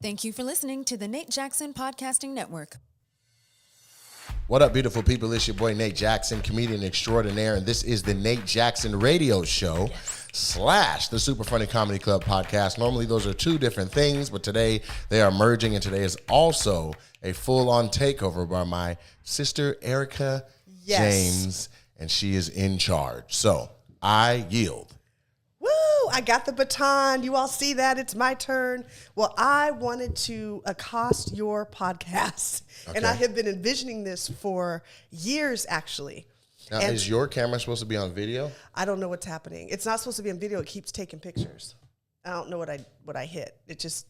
Thank you for listening to the Nate Jackson Podcasting Network. What up, beautiful people? It's your boy Nate Jackson, comedian extraordinaire, and this is the Nate Jackson Radio Show / the Super Funny Comedy Club podcast. Normally, those are two different things, but today they are merging, and today is also a full-on takeover by my sister, Erica James, and she is in charge. So, I yield. Woo! I got the baton. You all see that? It's my turn. Well, I wanted to accost your podcast, and I have been envisioning this for years, actually. Now, and is your camera supposed to be on video? I don't know what's happening. It's not supposed to be on video. It keeps taking pictures. I don't know what I hit. It just...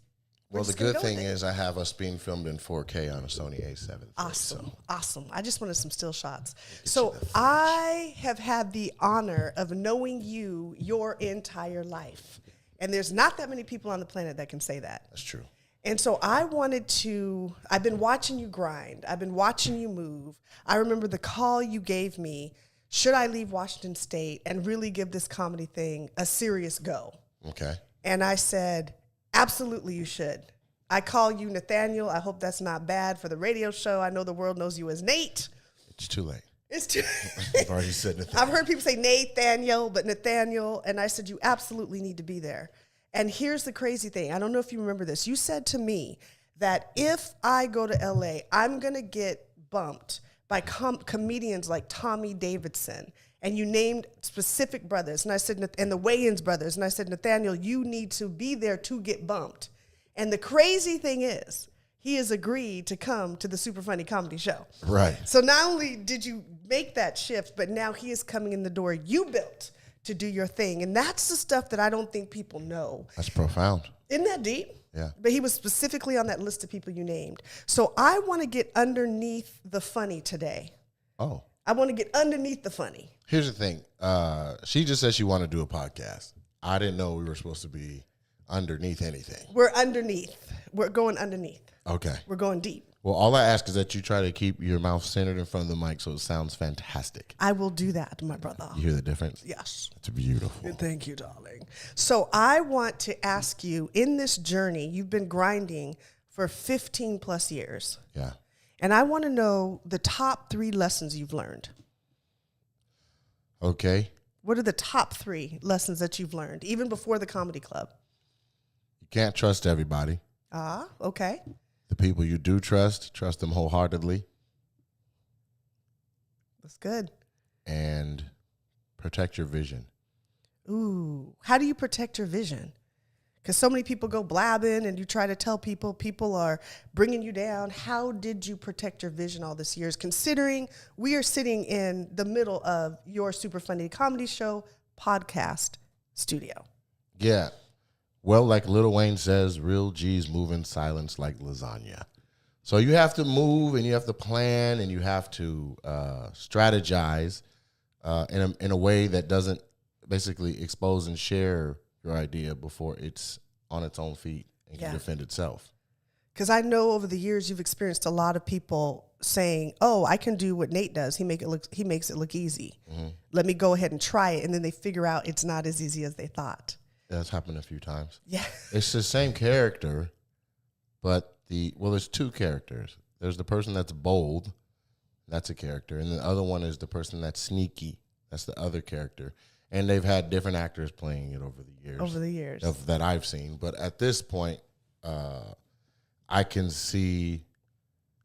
Well, the good thing is I have us being filmed in 4K on a Sony A7. Awesome. I just wanted some still shots. So I have had the honor of knowing you your entire life. And there's not that many people on the planet that can say that. That's true. And so I've been watching you grind. I've been watching you move. I remember the call you gave me, should I leave Washington State and really give this comedy thing a serious go? Okay. And I said, absolutely, you should. I call you Nathaniel. I hope that's not bad for the radio show. I know the world knows you as Nate. It's too late. It's too I've already said Nathaniel. I've heard people say Nathaniel, but Nathaniel. And I said, you absolutely need to be there. And here's the crazy thing. I don't know if you remember this. You said to me that if I go to LA, I'm going to get bumped by comedians like Tommy Davidson. And you named specific brothers. And I said, and the Wayans brothers. And I said, Nathaniel, you need to be there to get bumped. And the crazy thing is, he has agreed to come to the Super Funny Comedy Show. Right. So not only did you make that shift, but now he is coming in the door you built to do your thing. And that's the stuff that I don't think people know. That's profound. Isn't that deep? Yeah. But he was specifically on that list of people you named. So I want to get underneath the funny today. Oh. I want to get underneath the funny. Here's the thing. She just said she wanted to do a podcast. I didn't know we were supposed to be underneath anything. We're underneath. We're going underneath. Okay. We're going deep. Well, all I ask is that you try to keep your mouth centered in front of the mic so it sounds fantastic. I will do that, my brother. You hear the difference? Yes. It's beautiful. Thank you, darling. So I want to ask you, in this journey, you've been grinding for 15 plus years. Yeah. And I want to know the top 3 lessons you've learned. Okay. What are the top 3 lessons that you've learned, even before the comedy club? You can't trust everybody. Okay. The people you do trust them wholeheartedly. That's good. And protect your vision. Ooh, how do you protect your vision? Because so many people go blabbing and you try to tell people are bringing you down. How did you protect your vision all these years, considering we are sitting in the middle of your Super Funny Comedy Show podcast studio? Yeah. Well, like Lil Wayne says, real G's move in silence like lasagna. So you have to move and you have to plan and you have to strategize in a way that doesn't basically expose and share your idea before it's on its own feet and can defend itself. Because I know over the years you've experienced a lot of people saying, "Oh, I can do what Nate does. He makes it look easy. Mm-hmm. Let me go ahead and try it," and then they figure out it's not as easy as they thought. That's happened a few times. Yeah, it's the same character, but there's 2 characters. There's the person that's bold, that's a character, and the other one is the person that's sneaky. That's the other character. And they've had different actors playing it over the years. That I've seen. But at this point, I can see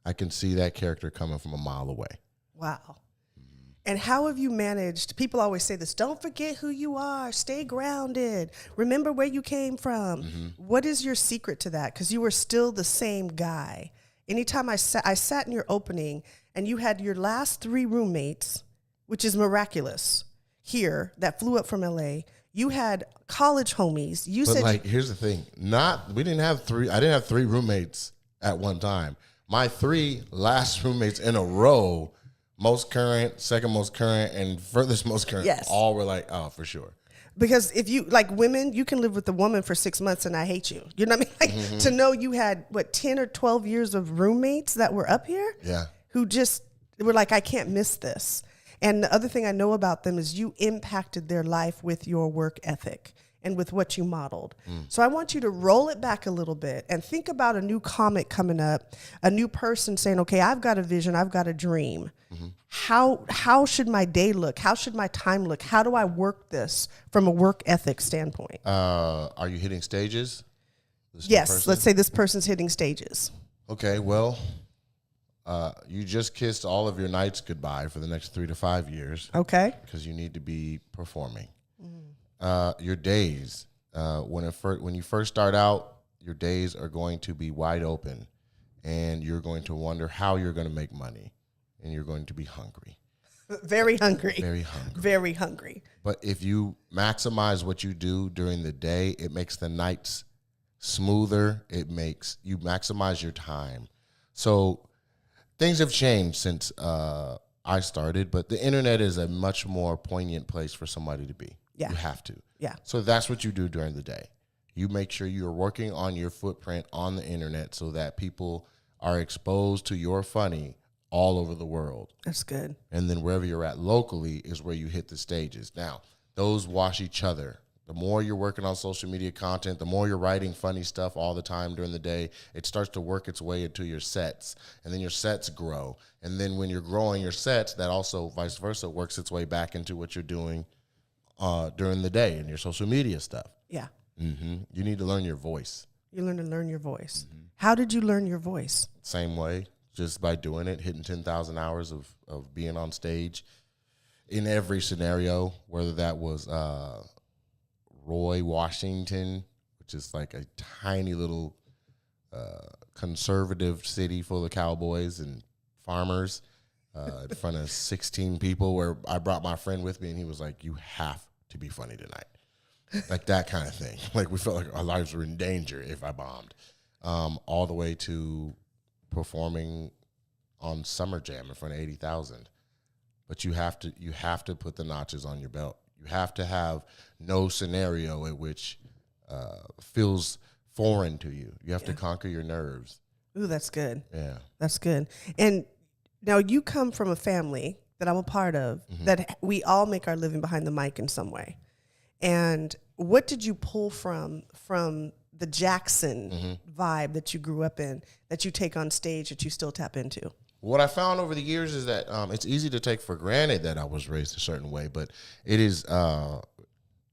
that character coming from a mile away. Wow. Mm-hmm. And how have you managed? People always say this, don't forget who you are. Stay grounded. Remember where you came from. Mm-hmm. What is your secret to that? Because you were still the same guy. Anytime I sat in your opening and you had your last 3 roommates, which is miraculous, here that flew up from LA. You had college homies. Here's the thing. I didn't have 3 roommates at one time. My 3 last roommates in a row, most current, second most current, and furthest most current, all were like, oh, for sure. Because if you, like women, you can live with a woman for 6 months and I hate you. You know what I mean? To know you had, 10 or 12 years of roommates that were up here? Yeah. Who just were like, I can't miss this. And the other thing I know about them is you impacted their life with your work ethic. and with what you modeled. So I want you to roll it back a little bit and think about a new comic coming up, a new person saying, okay, I've got a vision, I've got a dream. How should my day look? How should my time look? How do I work this from a work ethic standpoint? Are you hitting stages? Yes, let's say this person's hitting stages. Okay, well, you just kissed all of your nights goodbye for the next 3 to 5 years. Okay. Because you need to be performing. Your days, when you first start out, your days are going to be wide open, and you're going to wonder how you're going to make money, and you're going to be hungry. Very hungry. Very hungry. Very hungry. But if you maximize what you do during the day, it makes the nights smoother. It makes you maximize your time. So things have changed since I started, but the internet is a much more poignant place for somebody to be. Yeah. You have to. Yeah. So that's what you do during the day. You make sure you're working on your footprint on the internet so that people are exposed to your funny all over the world. That's good. And then wherever you're at locally is where you hit the stages. Now, those wash each other. The more you're working on social media content, the more you're writing funny stuff all the time during the day, it starts to work its way into your sets. And then your sets grow. And then when you're growing your sets, that also vice versa works its way back into what you're doing during the day and your social media stuff. Yeah. You need to learn your voice. You learn to learn your voice. How did you learn your voice? Same way, just by doing it, hitting 10,000 hours of being on stage in every scenario, whether that was Roy, Washington, which is like a tiny little conservative city full of cowboys and farmers in front of 16 people, where I brought my friend with me, and he was like, you have to be funny tonight. Like that kind of thing. Like we felt like our lives were in danger if I bombed. All the way to performing on Summer Jam in front of 80,000. But you have to put the notches on your belt. You have to have no scenario in which feels foreign to you. You have to conquer your nerves. Ooh, that's good. Yeah. That's good. And now you come from a family that I'm a part of that we all make our living behind the mic in some way. And what did you pull from the Jackson vibe that you grew up in, that you take on stage, that you still tap into? What I found over the years is that it's easy to take for granted that I was raised a certain way, but it is, the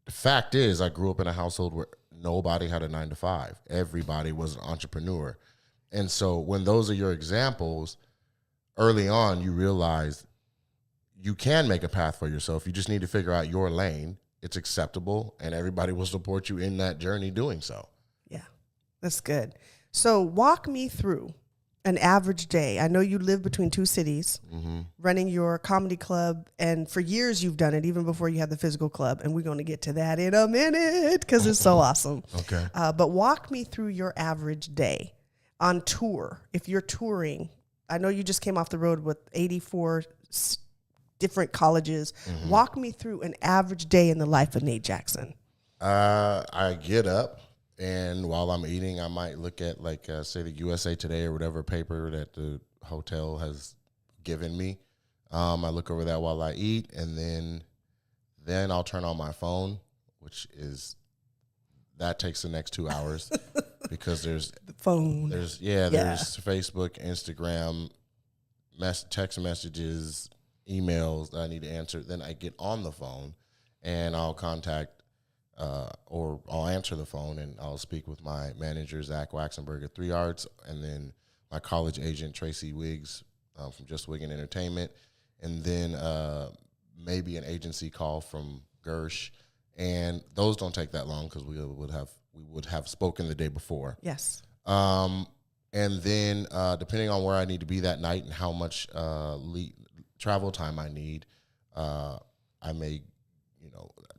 fact is I grew up in a household where nobody had a 9-to-5. Everybody was an entrepreneur. And so when those are your examples, early on you realize you can make a path for yourself. You just need to figure out your lane. It's acceptable, and everybody will support you in that journey doing so. Yeah, that's good. So walk me through an average day. I know you live between two cities, running your comedy club, and for years you've done it, even before you had the physical club, and we're going to get to that in a minute because it's so awesome. Okay. But walk me through your average day on tour. If you're touring, I know you just came off the road with 84 different colleges. Walk me through an average day in the life of Nate Jackson. I get up, and while I'm eating, I might look at, like, say, the USA Today or whatever paper that the hotel has given me. I look over that while I eat, and then I'll turn on my phone, that takes the next 2 hours because there's The phone. there's Facebook, Instagram, text messages, emails that I need to answer. Then I get on the phone, and I'll contact or I'll answer the phone, and I'll speak with my manager, Zach Waxenberg at 3 Arts, and then my college agent, Tracy Wiggs from Just Wiggin Entertainment, and then maybe an agency call from Gersh. And those don't take that long because we would have spoken the day before. Yes. And then depending on where I need to be that night and how much travel time I need, I may,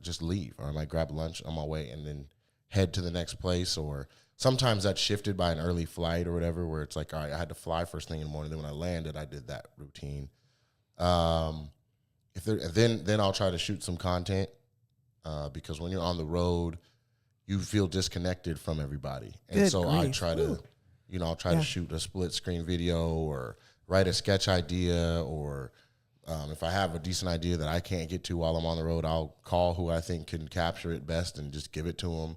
just leave, or I might grab lunch on my way and then head to the next place. Or sometimes that's shifted by an early flight or whatever, where it's like, all right, I had to fly first thing in the morning. Then when I landed, I did that routine. Then I'll try to shoot some content because when you're on the road, you feel disconnected from everybody, and Good so grief. I try to, I'll try to shoot a split screen video or write a sketch idea or If I have a decent idea that I can't get to while I'm on the road, I'll call who I think can capture it best and just give it to them.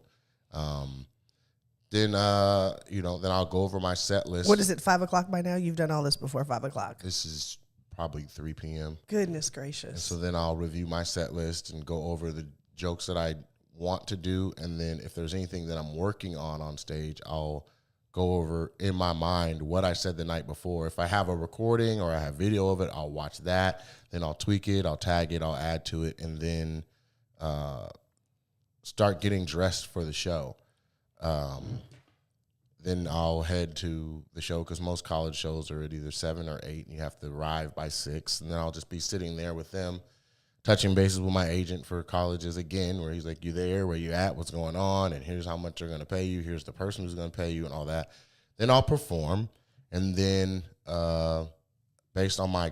Then I'll go over my set list. What is it, 5 o'clock by now? You've done all this before 5 o'clock. This is probably 3 p.m. Goodness gracious. And so then I'll review my set list and go over the jokes that I want to do. And then if there's anything that I'm working on stage, I'll go over in my mind what I said the night before. If I have a recording or I have video of it, I'll watch that. Then I'll tweak it, I'll tag it, I'll add to it, and then start getting dressed for the show. Then I'll head to the show because most college shows are at either 7 or 8, and you have to arrive by 6. And then I'll just be sitting there with them, touching bases with my agent for colleges again, where he's like, you there, where you at, what's going on, and here's how much they're going to pay you, here's the person who's going to pay you, and all that. Then I'll perform, and then based on my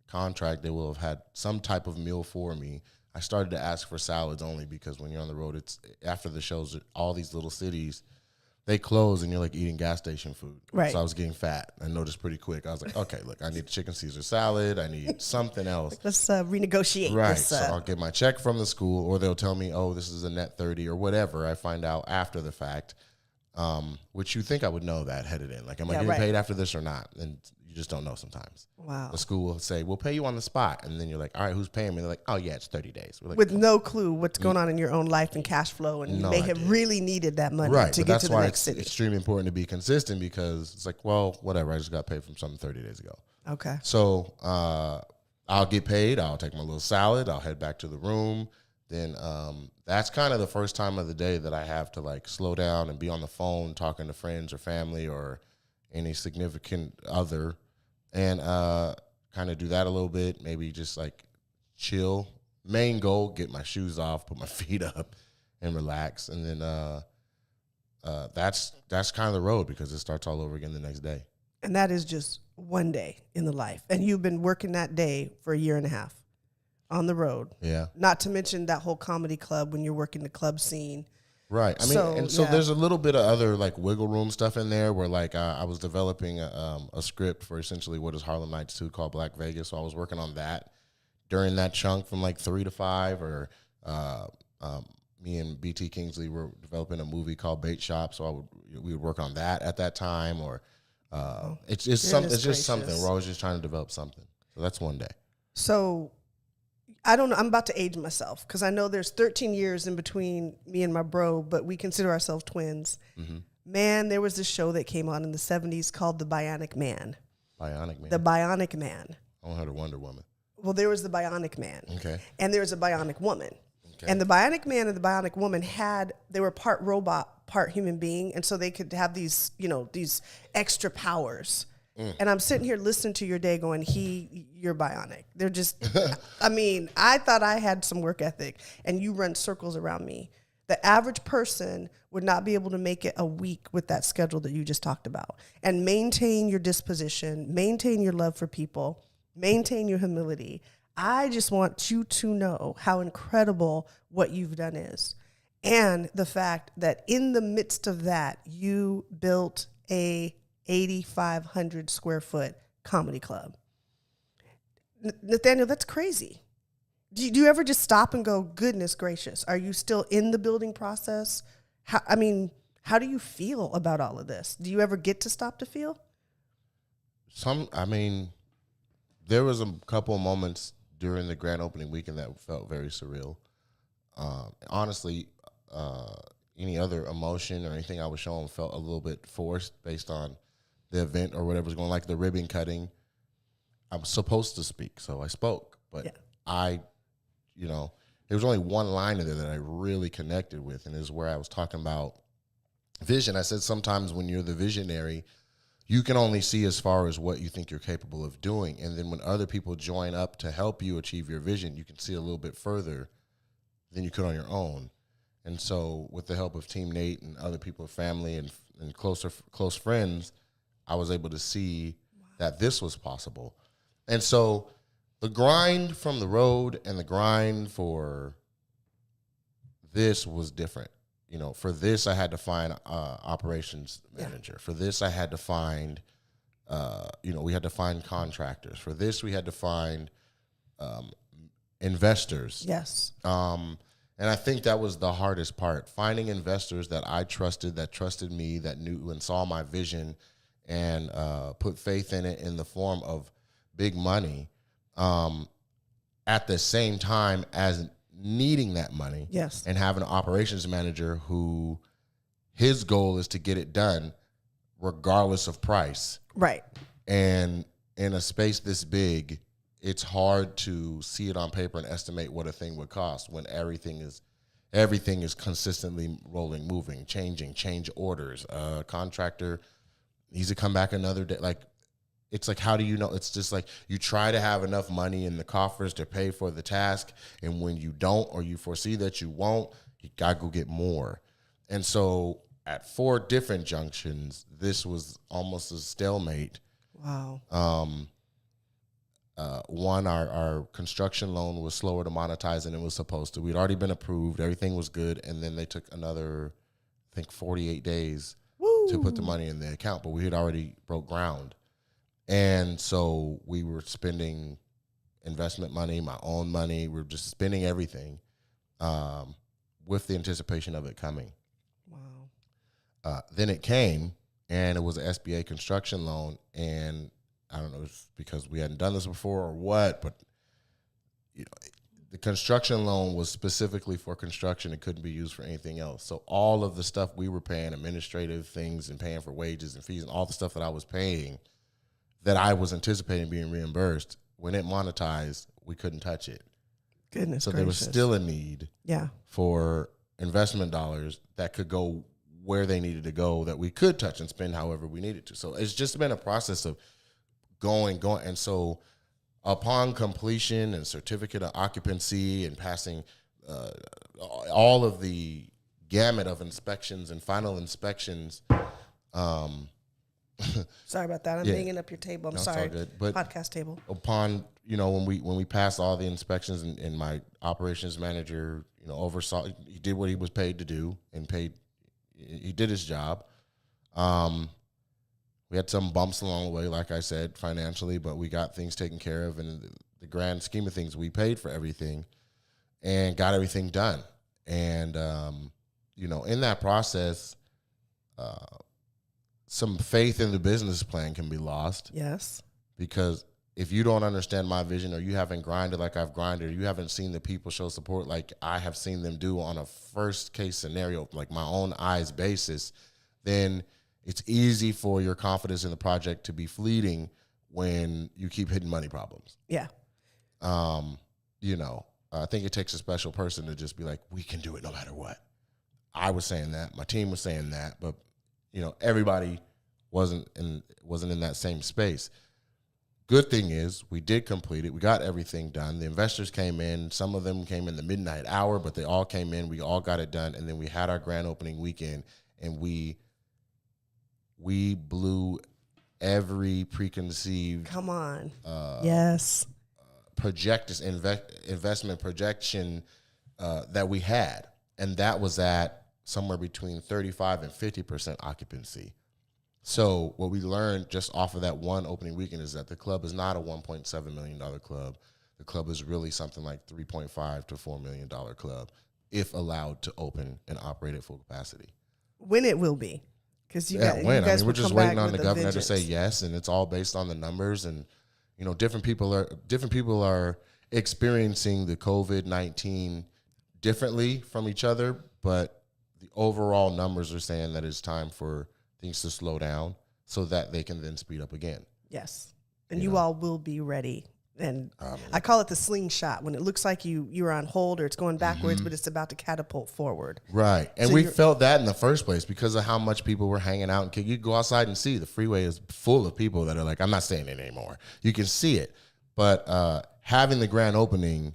contract, they will have had some type of meal for me. I started to ask for salads only because when you're on the road, it's after the shows, all these little cities, they close and you're like eating gas station food. Right. So I was getting fat. I noticed pretty quick. I was like, okay, look, I need chicken Caesar salad. I need something else. Let's renegotiate Right. this. So I'll get my check from the school, or they'll tell me, oh, this is a net 30 or whatever. I find out after the fact, which you think I would know that headed in. Like, am I getting paid after this or not? And you just don't know sometimes. Wow. The school will say, we'll pay you on the spot. And then you're like, all right, who's paying me? They're like, oh, yeah, it's 30 days. We're like, with no clue what's going on in your own life and cash flow, and you may have really needed that money to get to the next city. That's why it's extremely important to be consistent, because it's like, well, whatever, I just got paid from something 30 days ago. Okay. So I'll get paid. I'll take my little salad. I'll head back to the room. Then that's kind of the first time of the day that I have to like slow down and be on the phone talking to friends or family or any significant other, and kind of do that a little bit, maybe just like chill. Main goal, get my shoes off, put my feet up, and relax. And then that's kind of the road, because it starts all over again the next day. And that is just one day in the life. And you've been working that day for a year and a half on the road. Yeah. Not to mention that whole comedy club when you're working the club scene. Right. I mean, so there's a little bit of other like wiggle room stuff in there where like I was developing a script for essentially what is Harlem Nights 2 called Black Vegas. So I was working on that during that chunk from like 3 to 5, or me and BT Kingsley were developing a movie called Bait Shop. So we would work on that at that time, or it's just something. We're always just trying to develop something. So that's one day. So I don't know. I'm about to age myself because I know there's 13 years in between me and my bro, but we consider ourselves twins. Mm-hmm. Man, there was this show that came on in the 70s called The Bionic Man. Bionic Man? The Bionic Man. I don't heard of Wonder Woman. Well, there was the Bionic Man. Okay. And there was a Bionic Woman. Okay. And the Bionic Man and the Bionic Woman they were part robot, part human being, and so they could have these, these extra powers. And I'm sitting here listening to your day going, you're bionic. They're just, I mean, I thought I had some work ethic, and you run circles around me. The average person would not be able to make it a week with that schedule that you just talked about, and maintain your disposition, maintain your love for people, maintain your humility. I just want you to know how incredible what you've done is. And the fact that in the midst of that, you built a 8,500 square foot comedy club. Nathaniel, that's crazy. Do you ever just stop and go, goodness gracious, are you still in the building process? How do you feel about all of this? Do you ever get to stop to feel? There was a couple of moments during the grand opening weekend that felt very surreal. Honestly, any other emotion or anything I was showing felt a little bit forced based on the event or whatever was going on, like the ribbon cutting. I was supposed to speak, so I spoke. But there was only one line in there that I really connected with, and it was where I was talking about vision. I said sometimes when you're the visionary, you can only see as far as what you think you're capable of doing. And then when other people join up to help you achieve your vision, you can see a little bit further than you could on your own. And so with the help of Team Nate and other people, family and close friends, I was able to see that this was possible. And so the grind from the road and the grind for this was different. For this, I had to find operations manager. For this, I had to find, we had to find contractors. For this, we had to find investors. Yes. And I think that was the hardest part, finding investors that I trusted, that trusted me, that knew and saw my vision and put faith in it in the form of big money at the same time as needing that money. Yes. And having an operations manager who his goal is to get it done regardless of price. Right. And in a space this big, it's hard to see it on paper and estimate what a thing would cost when everything is consistently rolling, moving, change orders. Contractor needs to come back another day. Like, it's like, how do you know? It's just like you try to have enough money in the coffers to pay for the task, and when you don't, or you foresee that you won't, you gotta go get more. And so at 4 different junctions, this was almost a stalemate. Wow. One, our construction loan was slower to monetize than it was supposed to. We'd already been approved. Everything was good. And then they took another, I think, 48 days to put the money in the account. But we had already broke ground. And so we were spending investment money, my own money. We were just spending everything with the anticipation of it coming. Wow. Then it came, and it was an SBA construction loan. And I don't know if it's because we hadn't done this before or what, but the construction loan was specifically for construction. It couldn't be used for anything else. So all of the stuff we were paying, administrative things and paying for wages and fees and all the stuff that I was paying that I was anticipating being reimbursed, when it monetized, we couldn't touch it. Goodness So gracious. there was still a need for investment dollars that could go where they needed to go, that we could touch and spend however we needed to. So it's just been a process of going. And so upon completion and certificate of occupancy and passing all of the gamut of inspections and final inspections. Sorry about that. I'm banging up your table. I'm sorry. It's all good. But podcast table. Upon, when we passed all the inspections and my operations manager, oversaw, he did what he was paid to do and he did his job. We had some bumps along the way, like I said, financially, but we got things taken care of. And in the grand scheme of things, we paid for everything and got everything done. And, in that process, some faith in the business plan can be lost. Yes. Because if you don't understand my vision, or you haven't grinded like I've grinded, or you haven't seen the people show support like I have seen them do on a first case scenario, like my own eyes basis, then it's easy for your confidence in the project to be fleeting when you keep hitting money problems. Yeah. I think it takes a special person to just be like, we can do it no matter what. I was saying that, my team was saying that, but everybody wasn't in that same space. Good thing is we did complete it. We got everything done. The investors came in. Some of them came in the midnight hour, but they all came in. We all got it done. And then we had our grand opening weekend, and we blew every preconceived come on yes investment projection that we had, and that was at somewhere between 35 and 50% occupancy. So what we learned just off of that one opening weekend is that the club is not a $1.7 million club. The club is really something like $3.5 to $4 million club, if allowed to open and operate at full capacity. When it will be. Because you guys we're will just come waiting back on the with a governor vengeance. to say yes, and it's all based on the numbers. And different people are experiencing the COVID-19 differently from each other, but the overall numbers are saying that it's time for things to slow down so that they can then speed up again. Yes, and you all will be ready. And I call it the slingshot, when it looks like you're on hold or it's going backwards, but it's about to catapult forward. Right. And So we felt that in the first place because of how much people were hanging out. And you go outside and see the freeway is full of people that are like, I'm not saying it anymore. You can see it. But having the grand opening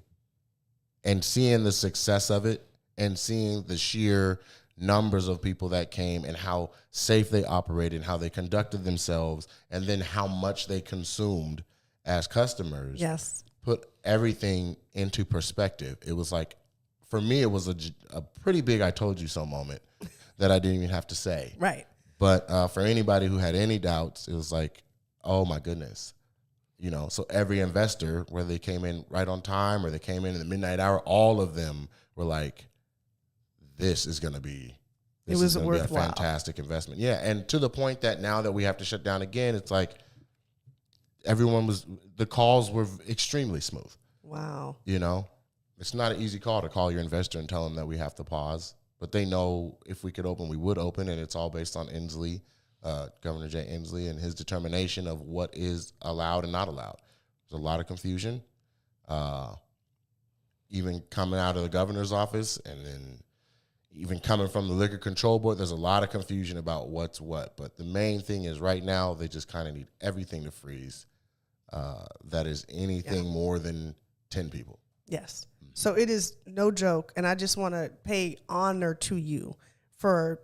and seeing the success of it and seeing the sheer numbers of people that came and how safe they operated and how they conducted themselves and then how much they consumed as customers, Yes. put everything into perspective. It was like, for me, it was a pretty big I told you so moment that I didn't even have to say. Right. But for anybody who had any doubts, it was like, oh my goodness. So every investor, whether they came in right on time or they came in the midnight hour, all of them were like, this is going to be a fantastic investment. Yeah. And to the point that now that we have to shut down again, it's like the calls were extremely smooth. Wow. It's not an easy call to call your investor and tell them that we have to pause, but they know if we could open, we would open. And it's all based on Inslee, Governor Jay Inslee, and his determination of what is allowed and not allowed. There's a lot of confusion, even coming out of the governor's office, and then even coming from the Liquor Control Board. There's a lot of confusion about what's what. But the main thing is right now they just kind of need everything to freeze. That is anything more than 10 people. Yes. So it is no joke, and I just want to pay honor to you for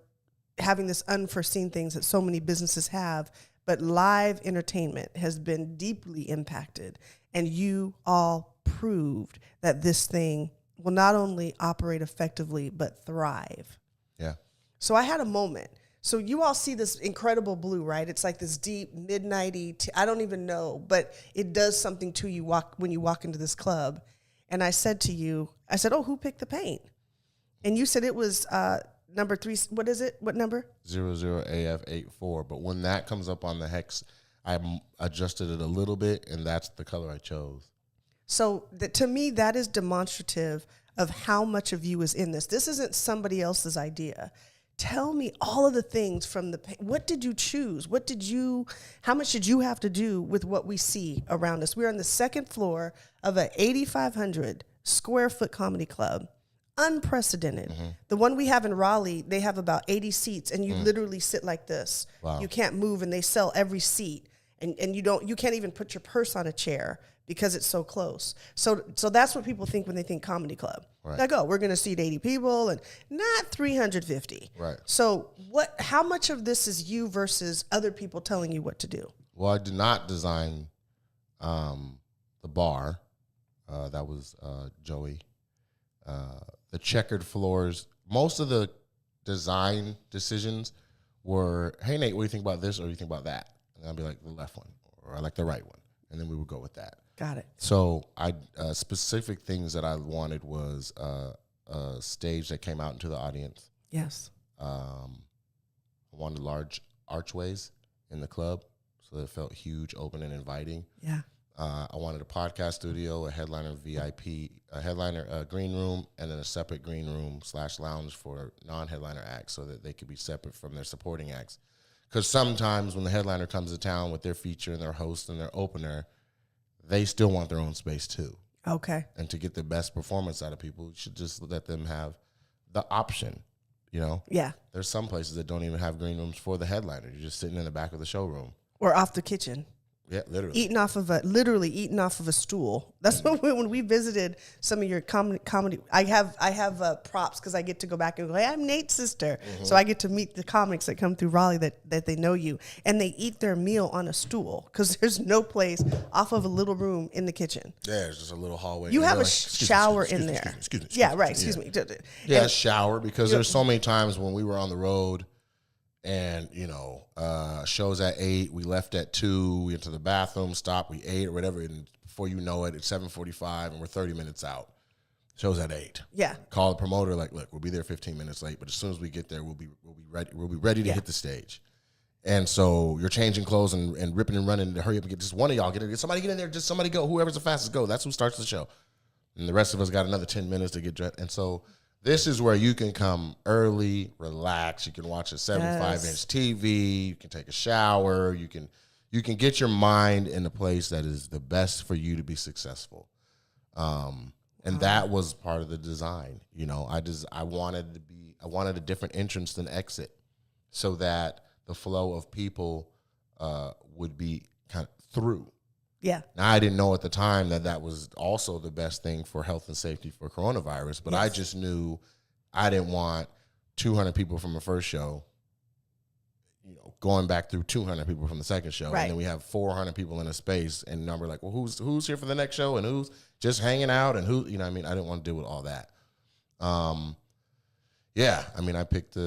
having this unforeseen things that so many businesses have, but live entertainment has been deeply impacted, and you all proved that this thing will not only operate effectively, but thrive. Yeah. So I had a moment. So you all see this incredible blue, right? It's like this deep midnighty, I don't even know, but it does something to you when you walk into this club. And I said to you, oh, who picked the paint? And you said it was number 3. What is it? What number? 00AF84. But when that comes up on the hex, I adjusted it a little bit, and that's the color I chose. So to me, that is demonstrative of how much of you is in this. This isn't somebody else's idea. Tell me all of the things from what did you choose? How much did you have to do with what we see around us? We're on the second floor of an 8,500 square foot comedy club. Unprecedented. Mm-hmm. The one we have in Raleigh, they have about 80 seats, and you literally sit like this. Wow. You can't move, and they sell every seat, and you can't even put your purse on a chair because it's so close. So that's what people think when they think comedy club. Right. Like, oh, we're going to seat 80 people and not 350. Right. So how much of this is you versus other people telling you what to do? Well, I did not design the bar. That was Joey. The checkered floors. Most of the design decisions were, hey, Nate, what do you think about this, or what do you think about that? And I'd be like, the left one, or I like the right one. And then we would go with that. Got it. So specific things that I wanted was a stage that came out into the audience. Yes. I wanted large archways in the club so that it felt huge, open, and inviting. Yeah. I wanted a podcast studio, a headliner VIP, a headliner green room, and then a separate green room / lounge for non-headliner acts so that they could be separate from their supporting acts. Because sometimes when the headliner comes to town with their feature and their host and their opener, they still want their own space too. Okay. And to get the best performance out of people, you should just let them have the option, Yeah. There's some places that don't even have green rooms for the headliner. You're just sitting in the back of the showroom. Or off the kitchen. Yeah, literally. Literally eating off of a stool. That's what when we visited some of your comedy. I have props because I get to go back and go, hey, I'm Nate's sister. Mm-hmm. So I get to meet the comics that come through Raleigh that they know you. And they eat their meal on a stool because there's no place off of a little room in the kitchen. Yeah, it's just a little hallway. You have a shower in there. Excuse me. Yeah, right. Excuse me. Yeah, shower, because there's so many times when we were on the road and, shows at 8, we left at 2, we went to the bathroom, stopped, we ate or whatever, and before you know it, it's 7:45 and we're 30 minutes out. Show's at 8. Yeah. Call the promoter, like, look, we'll be there 15 minutes late, but as soon as we get there, we'll be ready to hit the stage. And so you're changing clothes and ripping and running to hurry up and get just one of y'all, get somebody get in there, just somebody go, whoever's the fastest go. That's who starts the show. And the rest of us got another 10 minutes to get dressed. And so this is where you can come early, relax. You can watch a 75-inch TV. You can take a shower. You can get your mind in a place that is the best for you to be successful. And that was part of the design. I wanted a different entrance than exit, so that the flow of people would be kind of through. Yeah. Now, I didn't know at the time that was also the best thing for health and safety for coronavirus, but I just knew I didn't want 200 people from the first show, going back through 200 people from the second show. Right. And then we have 400 people in a space, and we're like, well, who's here for the next show and who's just hanging out and who, I didn't want to deal with all that. I picked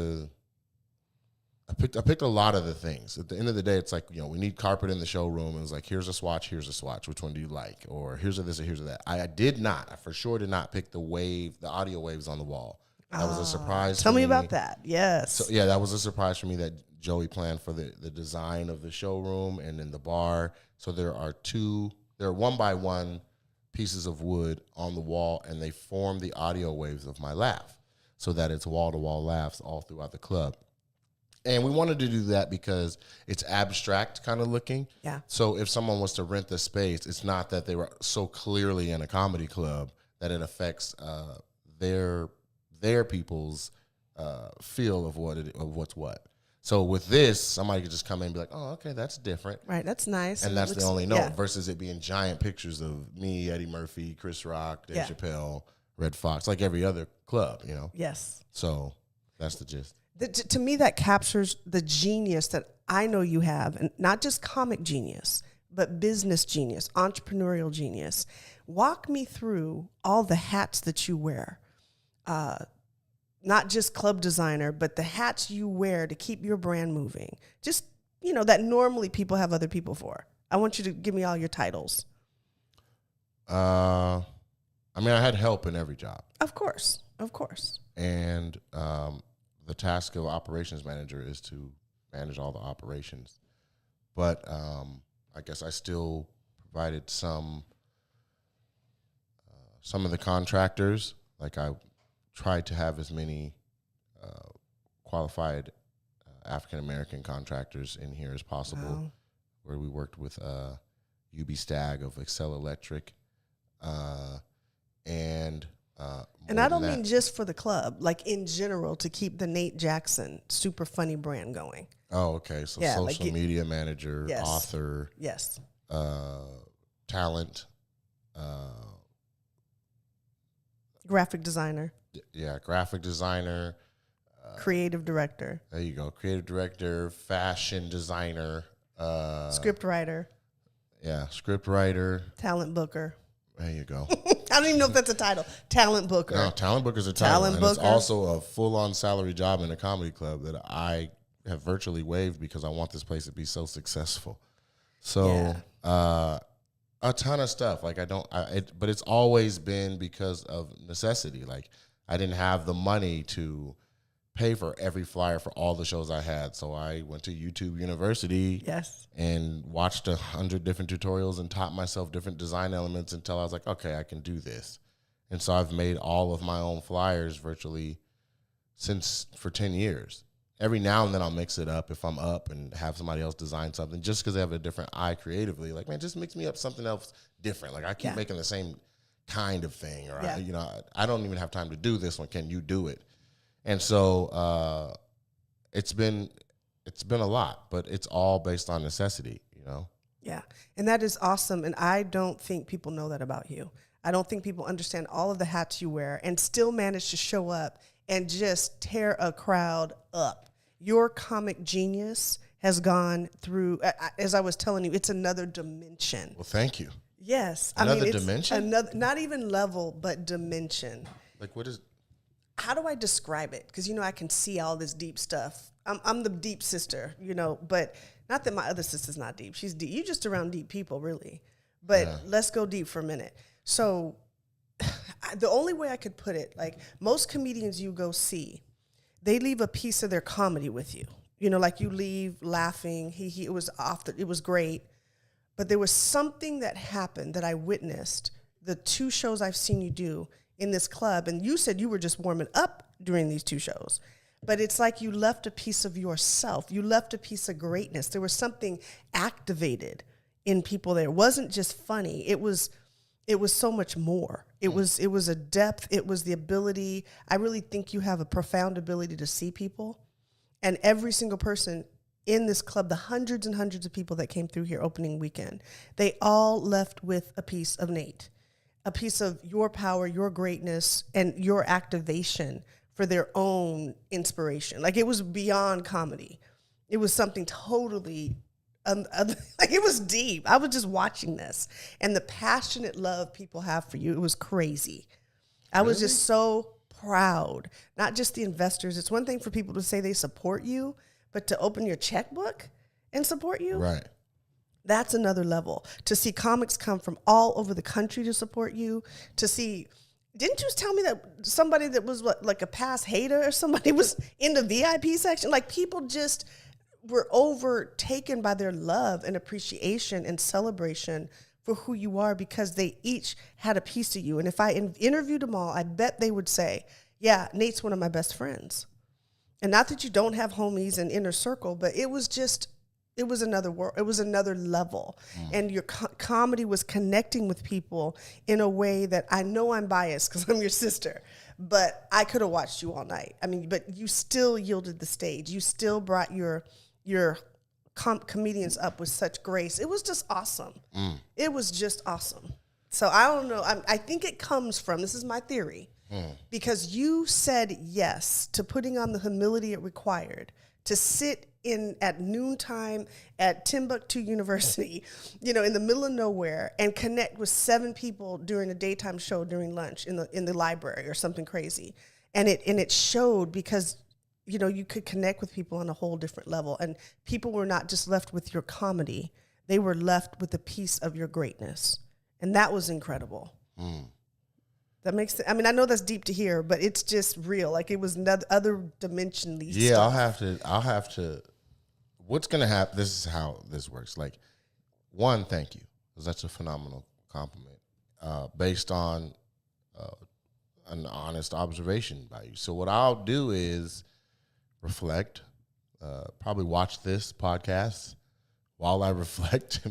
I picked a lot of the things. At the end of the day, it's like, you know, we need carpet in the showroom. It was like, here's a swatch. Which one do you like? Or here's a this or here's a that. I for sure did not pick the audio waves on the wall. That was a surprise. Tell me about that. Yes. So yeah, that was a surprise for me that Joey planned for the design of the showroom and in the bar. So there are 1x1 pieces of wood on the wall, and they form the audio waves of my laugh so that it's wall-to-wall laughs all throughout the club. And we wanted to do that because it's abstract kind of looking. Yeah. So if someone was to rent the space, it's not that they were so clearly in a comedy club that it affects their people's feel of what's what. So with this, somebody could just come in and be like, oh, okay, that's different. Right, that's nice. And that's the only note versus it being giant pictures of me, Eddie Murphy, Chris Rock, Dave Chappelle, Red Fox, like every other club, you know? Yes. So that's the gist. To me, that captures the genius that I know you have, and not just comic genius, but business genius, entrepreneurial genius. Walk me through all the hats that you wear. Not just club designer, but the hats you wear to keep your brand moving. Just, you know, that normally people have other people for. I want you to give me all your titles. I mean, I had help in every job. Of course. And the task of operations manager is to manage all the operations. But I guess I still provided some of the contractors. Like I tried to have as many qualified African-American contractors in here as possible. Wow. Where we worked with UB Stagg of Excel Electric. And I don't mean just for the club, like in general, to keep the Nate Jackson super funny brand going. Oh, okay. So social media manager, author, talent, graphic designer. Yeah, graphic designer. Creative director. There you go. Creative director, fashion designer. Script writer. Yeah, script writer. Talent booker. There you go. I don't even know if that's a title. Talent booker. No, talent booker is a title. And it's also a full-on salary job in a comedy club that I have virtually waived because I want this place to be so successful. So a ton of stuff. Like but it's always been because of necessity. Like I didn't have the money to pay for every flyer for all the shows I had. So I went to YouTube University and watched 100 different tutorials and taught myself different design elements until I was like, okay, I can do this. And so I've made all of my own flyers virtually for 10 years. Every now and then I'll mix it up if I'm up and have somebody else design something just because they have a different eye creatively. Like, man, just mix me up something else different. Like I keep making the same kind of thing, or I don't even have time to do this one. Can you do it? And so it's been a lot, but it's all based on necessity, you know? Yeah, and that is awesome. And I don't think people know that about you. I don't think people understand all of the hats you wear and still manage to show up and just tear a crowd up. Your comic genius has gone through, as I was telling you, it's another dimension. Well, thank you. Yes. Another dimension? Not even level, but dimension. Like what is... How do I describe it? Because, you know, I can see all this deep stuff. I'm the deep sister, you know, but not that my other sister's not deep. She's deep. You're just around deep people, really. But let's go deep for a minute. So the only way I could put it, like most comedians you go see, they leave a piece of their comedy with you. You know, like you leave laughing. It was great. But there was something that happened that I witnessed the 2 shows I've seen you do in this club, and you said you were just warming up during these 2 shows, but it's like you left a piece of yourself. You left a piece of greatness. There was something activated in people there. It wasn't just funny. It was so much more. It was a depth. It was the ability. I really think you have a profound ability to see people, and every single person in this club, the hundreds and hundreds of people that came through here opening weekend, they all left with a piece of Nate. A piece of your power, your greatness, and your activation for their own inspiration. Like it was beyond comedy. It was something totally, like it was deep. I was just watching this. And the passionate love people have for you, it was crazy. I was just so proud. Not just the investors. It's one thing for people to say they support you, but to open your checkbook and support you, Right. that's another level. To see comics come from all over the country to support you, to see, didn't you tell me that somebody that was like a past hater or somebody was in the VIP section? Like, people just were overtaken by their love and appreciation and celebration for who you are, because they each had a piece of you. And if I interviewed them all, I bet they would say, yeah, Nate's one of my best friends. And not that you don't have homies and inner circle, but it was another world. It was another level. And your comedy was connecting with people in a way that, I know I'm biased because I'm your sister, but I could have watched you all night. I mean, but you still yielded the stage. You still brought your comedians up with such grace. It was just awesome. It was just awesome. So I don't know. I think it comes from, this is my theory, because you said yes to putting on the humility it required to sit in at noontime at Timbuktu University, in the middle of nowhere, and connect with 7 people during a daytime show during lunch in the library or something crazy. And it showed, because you could connect with people on a whole different level, and people were not just left with your comedy, they were left with a piece of your greatness. And that was incredible. That makes sense. I mean, I know that's deep to hear, but it's just real. Like, it was other dimensionally. Yeah, stuff. I'll have to. What's gonna happen? This is how this works. Like, one, thank you, because that's a phenomenal compliment, based on an honest observation by you. So what I'll do is reflect. Probably watch this podcast while I reflect,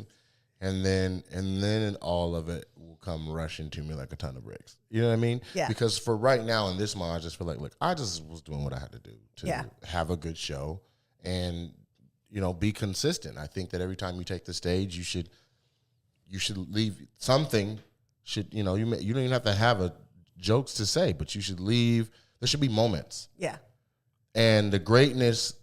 and then all of it will come rushing to me like a ton of bricks. You know what I mean? Yeah. Because for right now in this moment, I just feel like, look, I just was doing what I had to do to have a good show and, be consistent. I think that every time you take the stage, you should leave something. You don't even have to have jokes to say, but you should leave. There should be moments. Yeah. And the greatness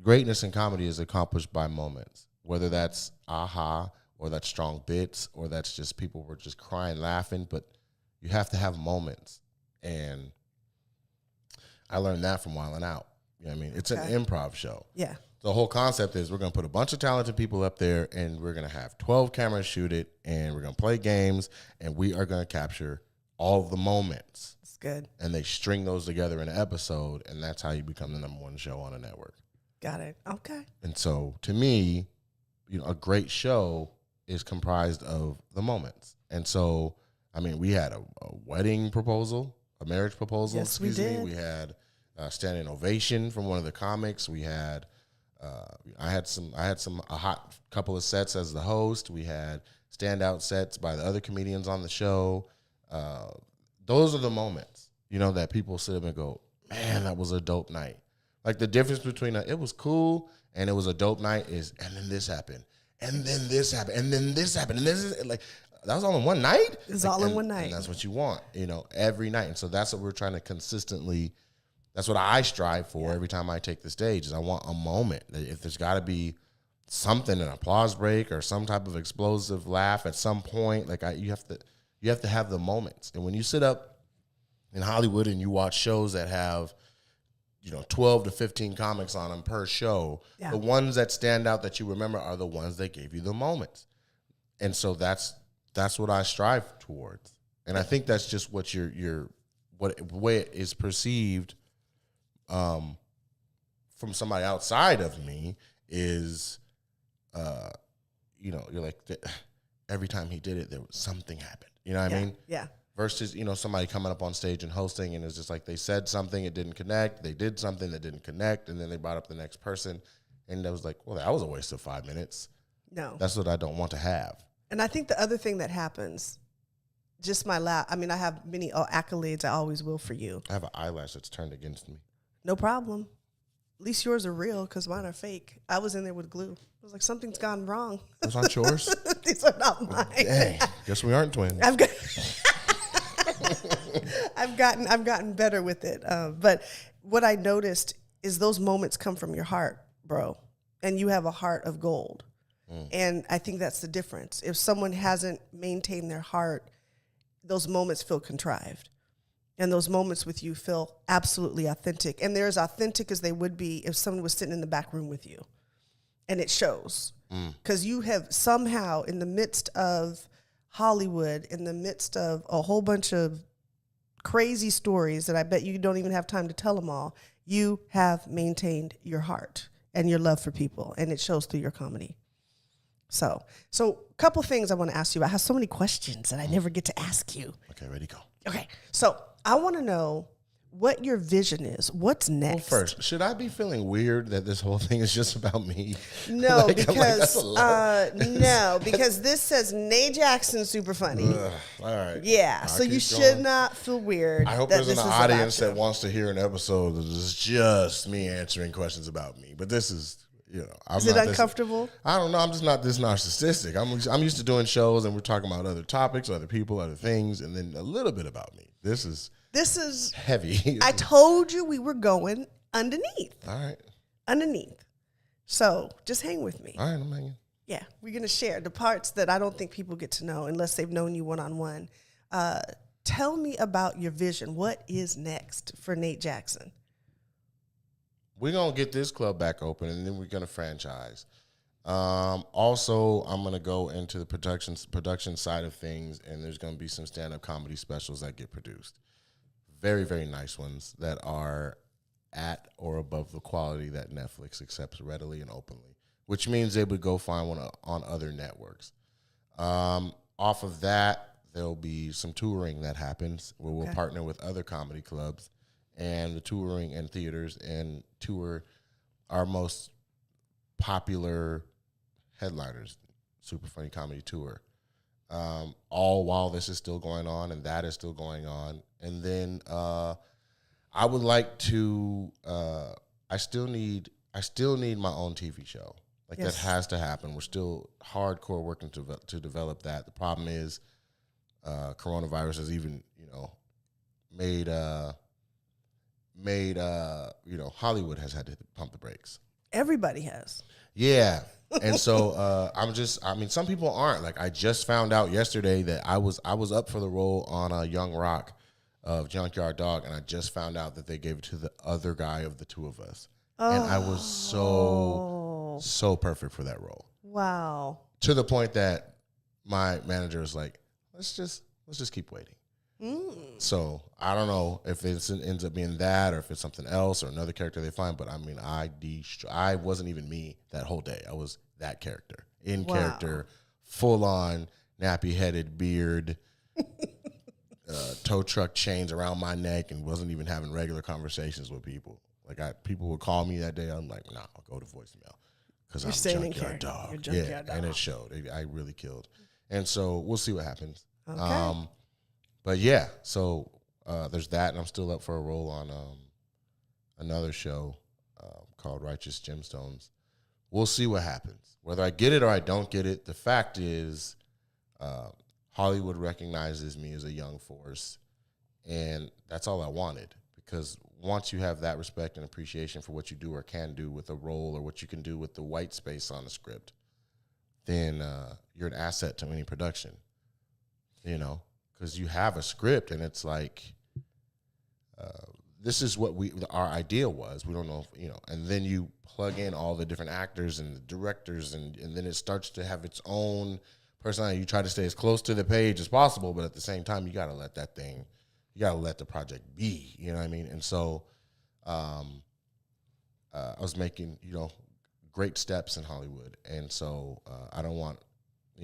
in comedy is accomplished by moments, whether that's aha, or that's strong bits, or that's just people were just crying, laughing, but you have to have moments. And I learned that from Wildin' Out. You know what I mean? It's an improv show. Yeah. The whole concept is we're going to put a bunch of talented people up there, and we're going to have 12 cameras shoot it, and we're going to play games, and we are going to capture all of the moments. It's good. And they string those together in an episode, and that's how you become the #1 show on a network. Got it. Okay. And so, to me, a great show is comprised of the moments. And so, I mean, we had a wedding proposal, a marriage proposal. Yes, we did. We had a standing ovation from one of the comics. We had, I had a hot couple of sets as the host. We had standout sets by the other comedians on the show. Those are the moments, that people sit up and go, man, that was a dope night. Like, the difference between it was cool and it was a dope night is, and then this happened, and then this happened, and then this happened, and this is like, that was all in one night? It's all in one night. And that's what you want, every night. And so that's what we're trying to consistently, that's what I strive for every time I take the stage, is I want a moment. If there's got to be something, an applause break or some type of explosive laugh at some point, like you have to have the moments. And when you sit up in Hollywood and you watch shows that have 12 to 15 comics on them per show, the ones that stand out that you remember are the ones that gave you the moments. And so that's what I strive towards. And I think that's just what way it is perceived from somebody outside of me is, you're like, every time he did it, there was something happened. You know what I mean? Yeah. Versus, somebody coming up on stage and hosting, and it's just like they said something, it didn't connect. They did something that didn't connect, and then they brought up the next person, and it was like, well, that was a waste of 5 minutes. No. That's what I don't want to have. And I think the other thing that happens, just my laugh. I mean, I have many accolades I always will for you. I have an eyelash that's turned against me. No problem. At least yours are real, because mine are fake. I was in there with glue. I was like, something's gone wrong. Those aren't yours? These are not mine. Dang, guess we aren't twins. I've gotten better with it. But what I noticed is those moments come from your heart, bro. And you have a heart of gold. And I think that's the difference. If someone hasn't maintained their heart, those moments feel contrived. And those moments with you feel absolutely authentic. And they're as authentic as they would be if someone was sitting in the back room with you. And it shows. Because you have somehow, in the midst of Hollywood, in the midst of a whole bunch of crazy stories that I bet you don't even have time to tell them all, you have maintained your heart and your love for people. And it shows through your comedy. So a couple things I want to ask you. I have so many questions that I never get to ask you. Okay, ready, go. Okay, so I want to know what your vision is. What's next? Well, first, should I be feeling weird that this whole thing is just about me? No, that's a lot. because this says Nate Jackson super funny. All right. Yeah, so you should not feel weird. I hope that there's this an is audience about that wants to hear an episode that is just me answering questions about me. But this is, Is it uncomfortable? I don't know. I'm just not this narcissistic. I'm used to doing shows and we're talking about other topics, other people, other things, and then a little bit about me. This is heavy. I told you we were going underneath. All right. Underneath. So just hang with me. All right, I'm hanging. Yeah, we're going to share the parts that I don't think people get to know unless they've known you one-on-one. Tell me about your vision. What is next for Nate Jackson? We're going to get this club back open, and then we're going to franchise. Also, I'm going to go into the production side of things, and there's going to be some stand-up comedy specials that get produced. Very, very nice ones that are at or above the quality that Netflix accepts readily and openly, which means they would go find one on other networks. Off of that, there'll be some touring that happens where we'll partner with other comedy clubs and the touring and theaters and tour our most popular headliners, Super Funny Comedy Tour. All while this is still going on and that is still going on. And then I would like to, I still need my own TV show. That has to happen. We're still hardcore working to develop that. The problem is coronavirus has even, made Hollywood has had to pump the brakes. Everybody has. Yeah. And so some people aren't. I just found out yesterday that I was up for the role on Young Rock of Junkyard Dog, and I just found out that they gave it to the other guy of the two of us. And I was so perfect for that role. Wow. To the point that my manager was like, let's just keep waiting. So I don't know if it ends up being that or if it's something else or another character they find. But I wasn't even me that whole day. I was that character character, full on nappy headed beard, tow truck chains around my neck, and wasn't even having regular conversations with people. People would call me that day. I'm like, nah, I'll go to voicemail because I'm Junkyard Dog. Dog. And it showed. I really killed. And so we'll see what happens. Okay. But yeah, so there's that, and I'm still up for a role on another show called Righteous Gemstones. We'll see what happens. Whether I get it or I don't get it, the fact is Hollywood recognizes me as a young force, and that's all I wanted. Because once you have that respect and appreciation for what you do or can do with a role or what you can do with the white space on a script, then you're an asset to any production, because you have a script and it's like, this is what our idea was. We don't know if, and then you plug in all the different actors and the directors and then it starts to have its own personality. You try to stay as close to the page as possible, but at the same time, you got to let the project be, you know what I mean? And so I was making, great steps in Hollywood. And so I don't want,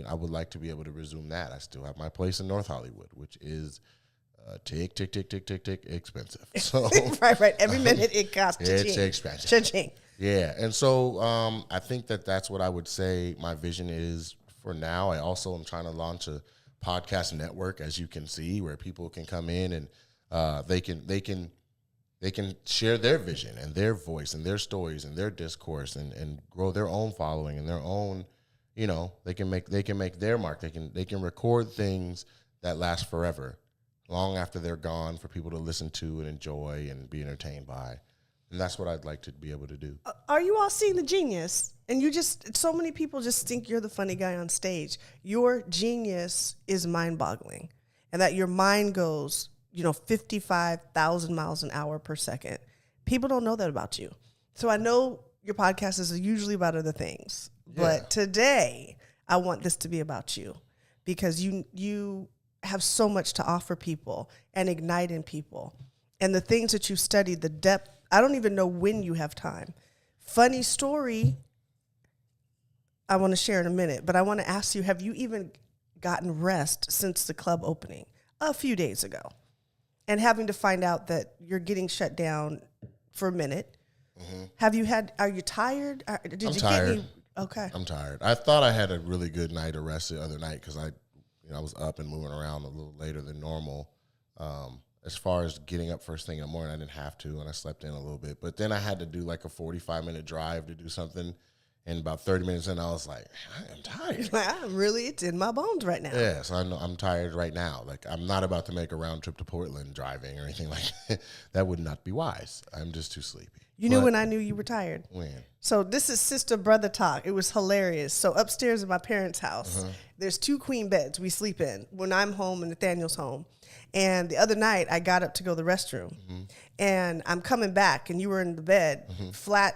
I would like to be able to resume that. I still have my place in North Hollywood, which is tick, expensive. So right. Every minute it costs. It's expensive. Cha-ching. Yeah. And so I think that's what I would say my vision is for now. I also am trying to launch a podcast network, as you can see, where people can come in and they can share their vision and their voice and their stories and their discourse and grow their own following and their own, they can make their mark. They can record things that last forever, long after they're gone, for people to listen to and enjoy and be entertained by. And that's what I'd like to be able to do. Are you all seeing the genius? And so many people just think you're the funny guy on stage. Your genius is mind-boggling, and that your mind goes 55,000 miles an hour per second. People don't know that about you. So I know your podcast is usually about other things, but today I want this to be about you because you have so much to offer people and ignite in people. And the things that you studied, the depth, I don't even know when you have time. Funny story I want to share in a minute, but I want to ask you, have you even gotten rest since the club opening a few days ago? And having to find out that you're getting shut down for a minute. Mm-hmm. Are you tired? I'm tired. Okay. I'm tired. I thought I had a really good night of rest the other night because I was up and moving around a little later than normal. As far as getting up first thing in the morning, I didn't have to, and I slept in a little bit. But then I had to do like a 45-minute drive to do something. And about 30 minutes in, I was like, I am tired. It's in my bones right now. Yeah, so I'm tired right now. Like, I'm not about to make a round trip to Portland driving or anything like that. That would not be wise. I'm just too sleepy. You knew when I knew you were tired? When? So this is sister-brother talk. It was hilarious. So upstairs in my parents' house, there's 2 queen beds we sleep in when I'm home and Nathaniel's home. And the other night, I got up to go to the restroom. And I'm coming back, and you were in the bed, flat,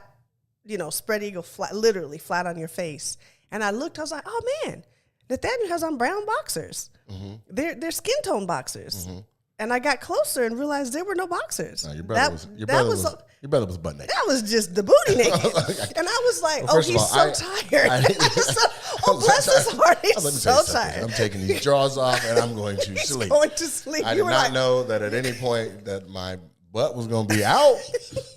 spread eagle, flat, literally flat on your face. And I looked, I was like, oh, man, Nathaniel has on brown boxers. They're skin tone boxers. And I got closer and realized there were no boxers. No, your brother was butt naked. That was just the booty naked. And I was like, he's so tired. Bless his heart, he's so tired. I'm taking these drawers off and I'm going to sleep. Going to sleep. I did not know that at any point that my butt was going to be out.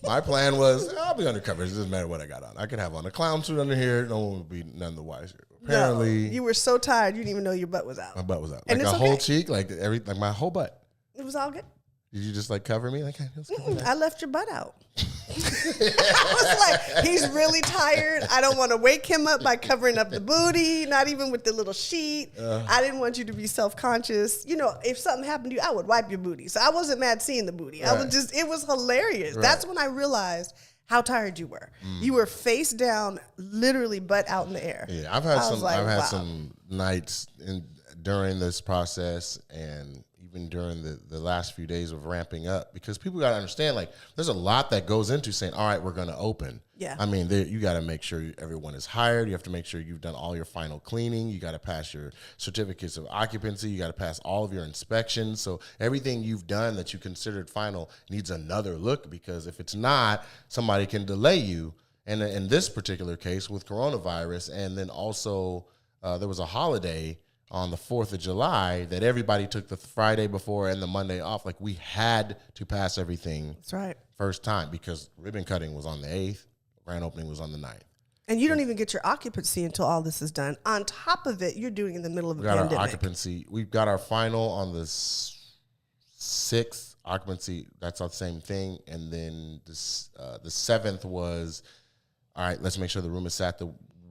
My plan was, I'll be undercover. It doesn't matter what I got on. I could have on a clown suit under here. No one would be none the wiser. Apparently. No, you were so tired, you didn't even know your butt was out. My butt was out. And like a whole cheek, like my whole butt. It was all good. Did you just cover me? I left your butt out. I was like, he's really tired. I don't want to wake him up by covering up the booty, not even with the little sheet. I didn't want you to be self-conscious. If something happened to you, I would wipe your booty. So I wasn't mad seeing the booty. Right. It was hilarious. Right. That's when I realized how tired you were. You were face down, literally butt out in the air. Yeah, I've had some nights during this process and even during the last few days of ramping up, because people got to understand, there's a lot that goes into saying, all right, we're going to open. Yeah. I mean, you got to make sure everyone is hired. You have to make sure you've done all your final cleaning. You got to pass your certificates of occupancy. You got to pass all of your inspections. So everything you've done that you considered final needs another look, because if it's not, somebody can delay you. And in this particular case with coronavirus, and then also there was a holiday on the 4th of July that everybody took the Friday before and the Monday off. We had to pass everything. That's right. First time, because ribbon cutting was on the 8th, grand opening was on the 9th. And you don't even get your occupancy until all this is done. On top of it, you're doing it in the middle of a pandemic. Our occupancy. We've got our final on the 6th occupancy. That's the same thing. And then the 7th was, all right, let's make sure the room is sat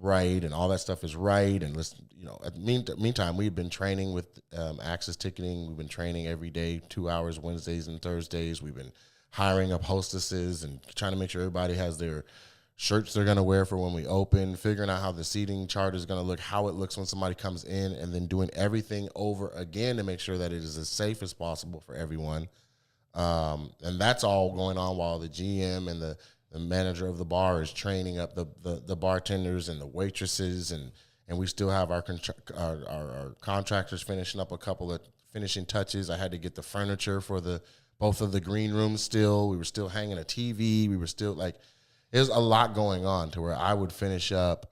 right and all that stuff is right. And let's, at the meantime, we've been training with access ticketing. We've been training every day, 2 hours, Wednesdays and Thursdays. We've been hiring up hostesses and trying to make sure everybody has their shirts they're going to wear for when we open, figuring out how the seating chart is going to look, how it looks when somebody comes in, and then doing everything over again to make sure that it is as safe as possible for everyone. And that's all going on while the GM and the manager of the bar is training up the bartenders and the waitresses, and we still have our contractors finishing up a couple of finishing touches. I had to get the furniture for both of the green rooms still. We were still hanging a TV. We were still there's a lot going on to where I would finish up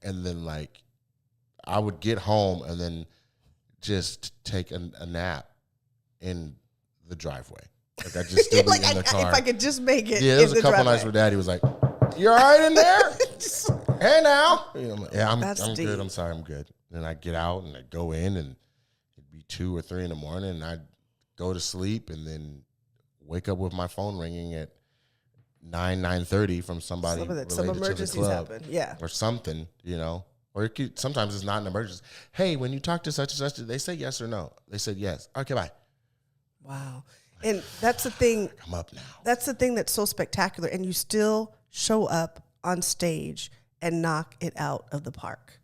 and then I would get home and then just take a nap in the driveway. I just still be in the car. If I could just make it. Yeah, there was a couple nights where Daddy was like, "You all right in there? Hey now." I'm like, yeah, I'm good. I'm sorry, I'm good. Then I get out and I go in, and it'd be 2 or 3 in the morning, and I'd go to sleep and then wake up with my phone ringing at 9:30 from somebody related some emergencies to the club, happen, yeah, or something, Or sometimes it's not an emergency. Hey, when you talk to such and such, they say yes or no. They said yes. Okay, bye. Wow. And that's the thing. I'm up now. That's the thing that's so spectacular. And you still show up on stage and knock it out of the park.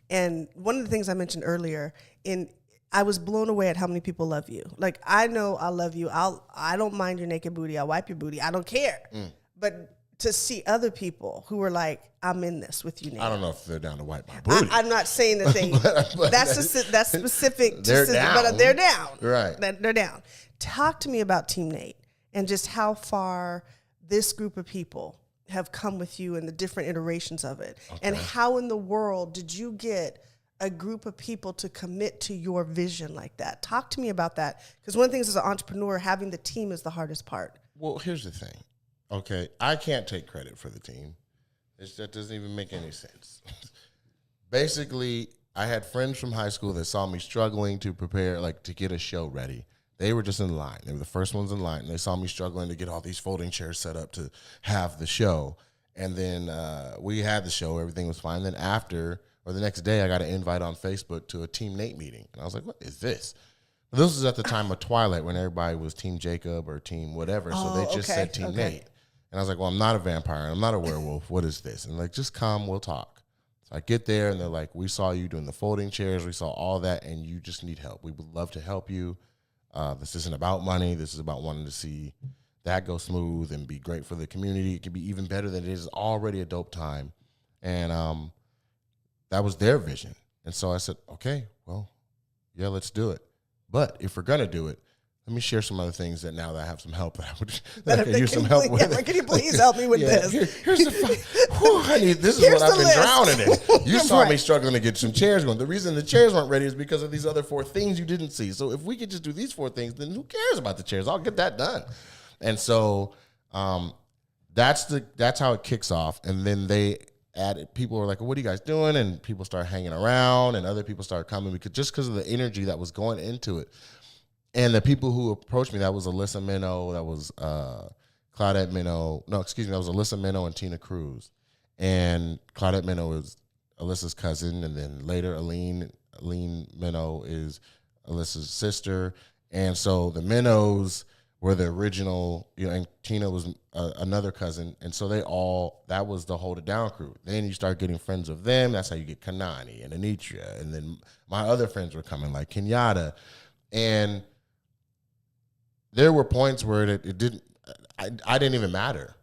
And one of the things I mentioned earlier, I was blown away at how many people love you. Like, I know I love you. I don't mind your naked booty. I'll wipe your booty. I don't care. But to see other people who were like, I'm in this with you, Nate. I don't know if they're down to wipe my booty. I'm not saying that they. but that's specific. They're down. But they're down. Right. They're down. Talk to me about Team Nate and just how far this group of people have come with you and the different iterations of it. Okay. And how in the world did you get a group of people to commit to your vision like that? Talk to me about that. Because one of the things as an entrepreneur, having the team is the hardest part. Well, here's the thing. Okay, I can't take credit for the team. That doesn't even make any sense. Basically, I had friends from high school that saw me struggling to prepare, like to get a show ready. They were just in line. They were the first ones in line. And they saw me struggling to get all these folding chairs set up to have the show. And then we had the show. Everything was fine. Then after, or the next day, I got an invite on Facebook to a Team Nate meeting. And I was like, what is this? This was at the time of Twilight when everybody was Team Jacob or Team whatever. So they just said Team Nate. And I was like, well, I'm not a vampire. I'm not a werewolf. What is this? And like, just come, we'll talk. So I get there and they're like, we saw you doing the folding chairs. We saw all that and you just need help. We would love to help you. This isn't about money. This is about wanting to see that go smooth and be great for the community. It can be even better than it is. It's already a dope time. And that was their vision. And so I said, okay, well, yeah, let's do it. But if we're going to do it, let me share some other things that now that I have some help that I could use some help with. Yeah, can you please help me with this? Here's the this is what I've been drowning in. You saw me struggling to get some chairs going. The reason the chairs weren't ready is because of these other 4 things you didn't see. So if we could just do these 4 things, then who cares about the chairs? I'll get that done. And so that's how it kicks off. And then they added, people were like, well, what are you guys doing? And people start hanging around and other people start coming because of the energy that was going into it. And the people who approached me, that was Alyssa Minnow, that was Claudette Minnow. No, excuse me, that was Alyssa Minnow and Tina Cruz. And Claudette Minnow is Alyssa's cousin, and then later Aline Minnow is Alyssa's sister. And so the Minnows were the original, and Tina was another cousin. And so that was the Hold It Down crew. Then you start getting friends of them. That's how you get Kanani and Anitra. And then my other friends were coming, like Kenyatta. And there were points where it didn't, I didn't even matter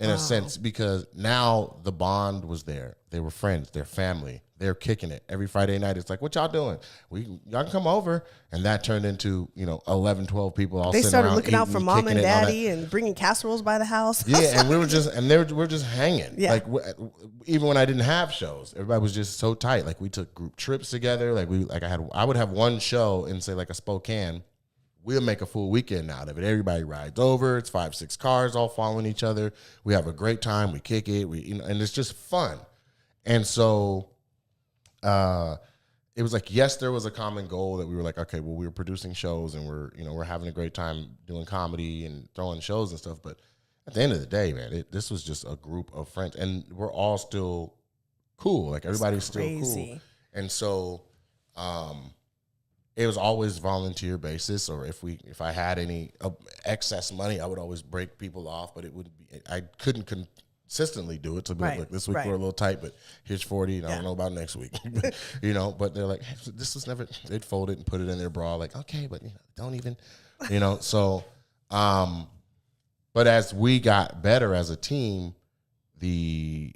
in a sense, because now the bond was there. They were friends, they're family, they're kicking it. Every Friday night, it's like, what y'all doing? Y'all can come over. And that turned into, 11, 12 people all sitting around. They started looking out for mom and daddy and bringing casseroles by the house. Yeah, and we were just hanging. Yeah. Like even when I didn't have shows, everybody was just so tight. Like we took group trips together. I would have one show in say like a Spokane. We'll make a full weekend out of it. Everybody rides over. It's 5, 6 cars all following each other. We have a great time. We kick it. And it's just fun. And so it was like, yes, there was a common goal that we were like, okay, well, we were producing shows and we're having a great time doing comedy and throwing shows and stuff. But at the end of the day, man, this was just a group of friends, and we're all still cool. Like everybody's still cool. And so, it was always volunteer basis, or if I had any excess money, I would always break people off, but I couldn't consistently do it. So be like, this week we're a little tight, but here's 40, and I don't know about next week, but they're like, hey, this was never, they'd fold it and put it in their bra, like, okay, but don't even, so, but as we got better as a team, the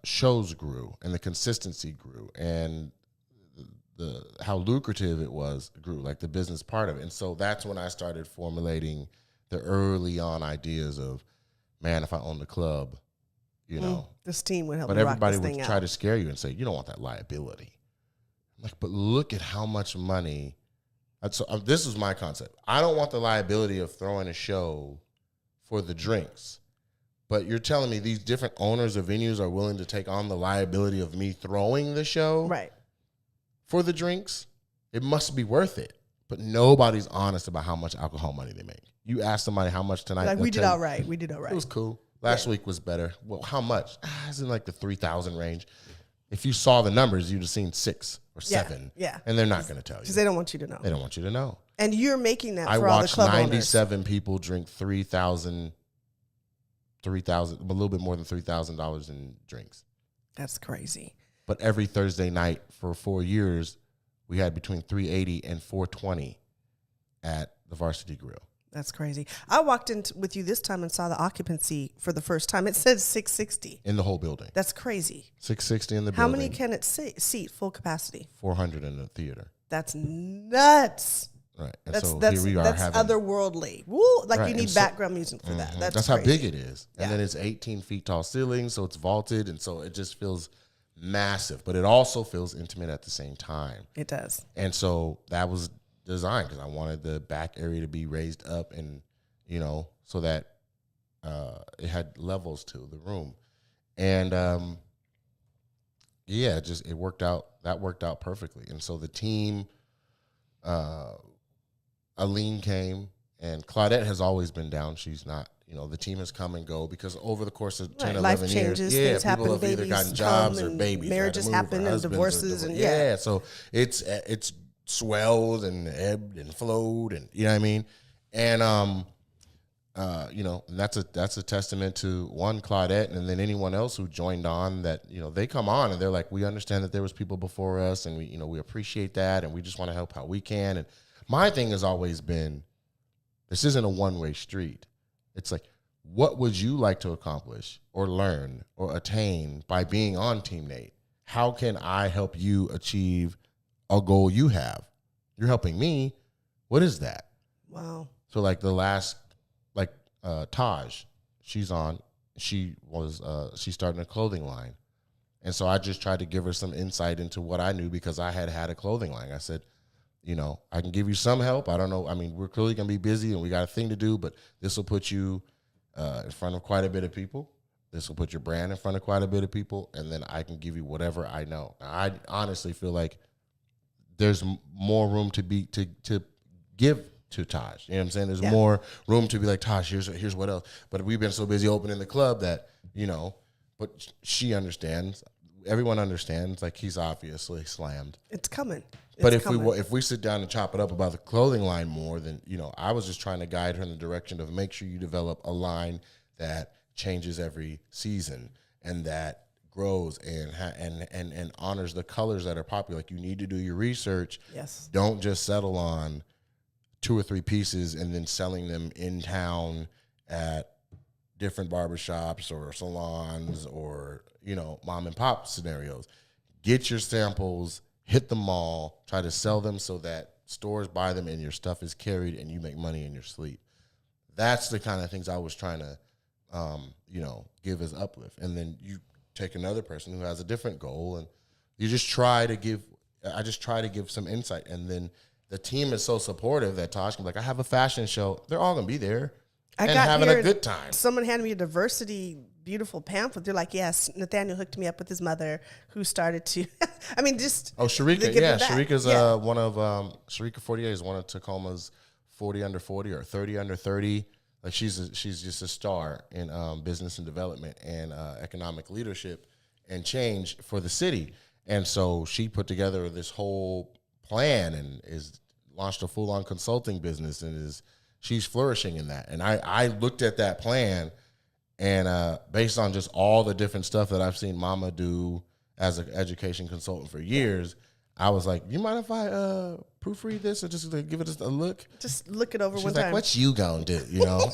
shows grew and the consistency grew, and how lucrative it was grew, like the business part of it. And so that's when I started formulating the early on ideas of, man, if I owned a club, this team would help. But everybody would try to scare you and say, you don't want that liability. I'm like, but look at how much money. So this was my concept. I don't want the liability of throwing a show for the drinks. But you're telling me these different owners of venues are willing to take on the liability of me throwing the show? Right. For the drinks, it must be worth it. But nobody's honest about how much alcohol money they make. You ask somebody how much tonight. Like we did all right. It was cool. Last week was better. Well, how much? It's in like the 3,000 range. If you saw the numbers, you'd have seen 6 or 7. Yeah. And they're not going to tell you. Because they don't want you to know. They don't want you to know. And you're making that for all the club owners. I watched 97 people drink $3,000, a little bit more than $3,000 in drinks. That's crazy. But every Thursday night for 4 years, we had between 380 and 420 at the Varsity Grill. That's crazy. I walked in with you this time and saw the occupancy for the first time. It said 660. In the whole building. That's crazy. 660 in the How building. many can it seat full capacity? 400 in the theater. That's nuts. Right. And That's so here we are that's having otherworldly. Woo! Like Right, you need and so- background music for that. That's how crazy. big it is. And Yeah. then it's 18 feet tall ceiling, so it's vaulted, and so it just feels massive. But it also feels intimate at the same time. It does. And so that was designed because I wanted the back area to be raised up and, you know, so that it had levels to the room. And, yeah, it worked out. That worked out perfectly. And so the team, Aline came, and Claudette has always been down. She's not, you know, the team has come and go because over the course of 10, Right. 11 Life years, changes, yeah, things people happen, have either babies gotten jobs come or and babies, marriages had to move, or happen and husbands or divorces and yeah. So it's swelled and ebbed and flowed, and you know what I mean. And you know, and that's a testament to one, Claudette, and then anyone else who joined on. That, you know, they come on and they're like, we understand that there was people before us, and we, you know, we appreciate that, and we just want to help how we can. And my thing has always been, this isn't a one-way street. It's like, what would you like to accomplish or learn or attain by being on Team Nate? How can I help you achieve a goal you have? You're helping me. What is that? Wow. So like the last, like Taj, she's on. She's starting a clothing line, and so I just tried to give her some insight into what I knew because I had a clothing line. I said, you know, I can give you some help. I don't know. I mean, we're clearly gonna be busy and we got a thing to do, but this will put you in front of quite a bit of people. This will put your brand in front of quite a bit of people, and then I can give you whatever I know. I honestly feel like there's more room to give to Taj. You know what I'm saying? There's more room to be like, Taj, here's what else. But we've been so busy opening the club that, you know, but she understands. Everyone understands. Like, he's obviously slammed. It's coming. But if we sit down and chop it up about the clothing line more, then, you know, I was just trying to guide her in the direction of make sure you develop a line that changes every season and that grows and honors the colors that are popular. Like, you need to do your research. Yes. Don't just settle on 2 or 3 pieces and then selling them in town at different barbershops or salons or, you know, mom and pop scenarios. Get your samples, hit the mall, try to sell them so that stores buy them and your stuff is carried and you make money in your sleep. That's the kind of things I was trying to, you know, give as uplift. And then you take another person who has a different goal and you just try to give, I just try to give some insight. And then the team is so supportive that Tosh can be like, I have a fashion show. They're all going to be there and having a good time. Someone handed me a diversity, beautiful pamphlet. They're like, yes, Nathaniel hooked me up with his mother who started to, I mean, just. Oh, Sharika. Yeah, Sharika's one of, Sharika 48 is one of Tacoma's 40 under 40 or 30 under 30. Like, she's just a star in business and development and economic leadership and change for the city. And so she put together this whole plan and is launched a full-on consulting business and she's flourishing in that. And I looked at that plan and based on just all the different stuff that I've seen Mama do as an education consultant for years, I was like, you mind if I proofread this or just give it a look? Just look it over She's one like, time. what you gonna do, you know?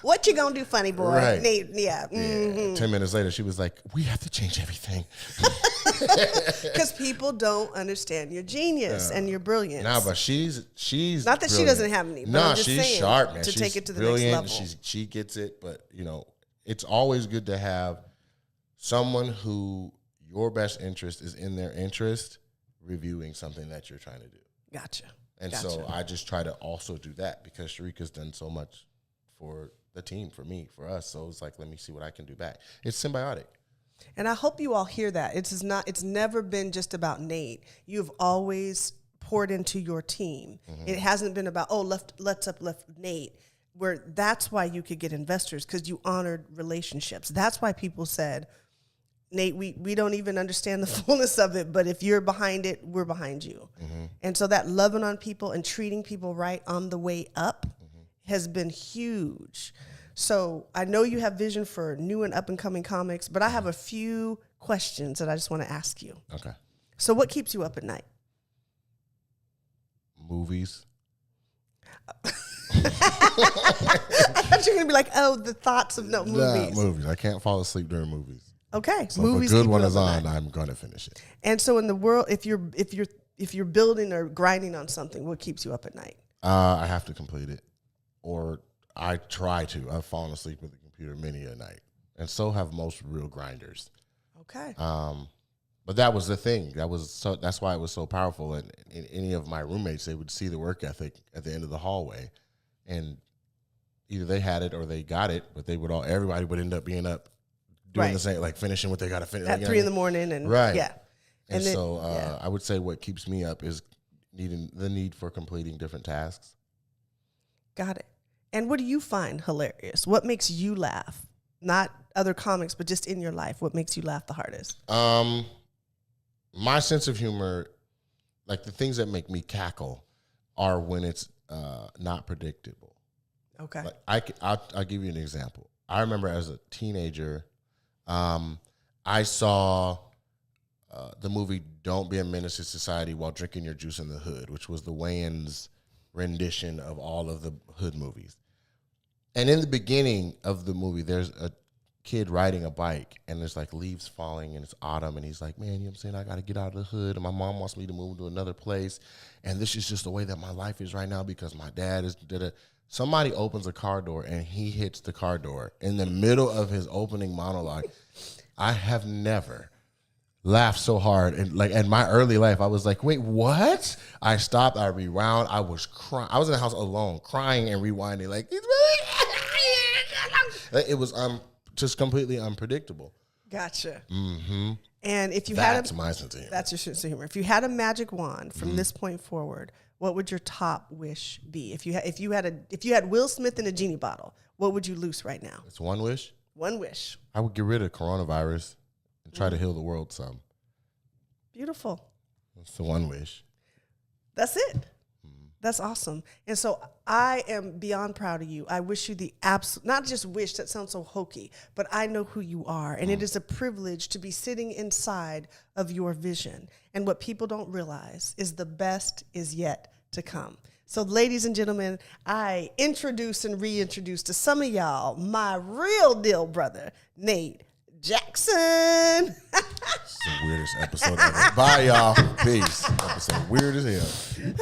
What you gonna do, funny boy? Right. Nate, yeah. Yeah. 10 minutes later, she was like, we have to change everything. Because people don't understand your genius and your brilliance. No, but she's not that brilliant. she doesn't have any. But No, I'm just she's saying, sharp, man. To She's take it to the brilliant. next level. She gets it, but you know, it's always good to have someone who your best interest is in their interest reviewing something that you're trying to do. Gotcha. And so I just try to also do that because Sharika's done so much for the team, for me, for us. So it's like, let me see what I can do back. It's symbiotic. And I hope you all hear that. It's never been just about Nate. You've always poured into your team. Mm-hmm. It hasn't been about, let's uplift Nate. Where that's why you could get investors, because you honored relationships. That's why people said, Nate, we don't even understand the fullness of it, but if you're behind it, we're behind you. Mm-hmm. And so that loving on people and treating people right on the way up has been huge. So I know you have vision for new and up-and-coming comics, but I have a few questions that I just want to ask you. Okay. So what keeps you up at night? Movies. I thought you were going to be like, oh, the thoughts of movies. Nah, movies. I can't fall asleep during movies. Okay. So Movies if a keep good one you is up at on, night. I'm going to finish it. And so in the world, if you're building or grinding on something, what keeps you up at night? I have to complete it, or I try to. I've fallen asleep with the computer many a night, and so have most real grinders. Okay. But that was the thing. That's why it was so powerful. And any of my roommates, they would see the work ethic at the end of the hallway, and either they had it or they got it. But everybody would end up being up doing the same, like finishing what they got to finish At 3 a.m, and right. Yeah. And then, so I would say what keeps me up is the need for completing different tasks. Got it. And what do you find hilarious? What makes you laugh? Not other comics, but just in your life, what makes you laugh the hardest? My sense of humor, like the things that make me cackle, are when it's not predictable. Okay. Like I'll give you an example. I remember as a teenager, I saw the movie "Don't Be a Menace to Society While Drinking Your Juice in the Hood," which was the Wayans rendition of all of the Hood movies. And in the beginning of the movie, there's a kid riding a bike, and there's like leaves falling, and it's autumn, and he's like, man, you know what I'm saying? I got to get out of the hood, and my mom wants me to move to another place, and this is just the way that my life is right now because my dad is da-da. Somebody opens a car door, and he hits the car door in the middle of his opening monologue. I have never laughed so hard. And like in my early life, I was like, wait, what? I stopped, I rewound, I was crying. I was in the house alone, crying and rewinding, like, it was just completely unpredictable. Gotcha. Mm-hmm. And if you That's had my sense of humor. that's your sense of humor. If you had a magic wand from this point forward, what would your top wish be? If you had Will Smith in a genie bottle, what would you loose right now? It's one wish. One wish. I would get rid of coronavirus and try to heal the world some. Beautiful. That's the one wish. That's it. That's awesome. And so I am beyond proud of you. I wish you the absolute, not just wish, that sounds so hokey, but I know who you are. And it is a privilege to be sitting inside of your vision. And what people don't realize is the best is yet to come. So ladies and gentlemen, I introduce and reintroduce to some of y'all my real deal brother, Nate Jackson. It's the weirdest episode ever. Bye, y'all. Peace. Episode weird as hell.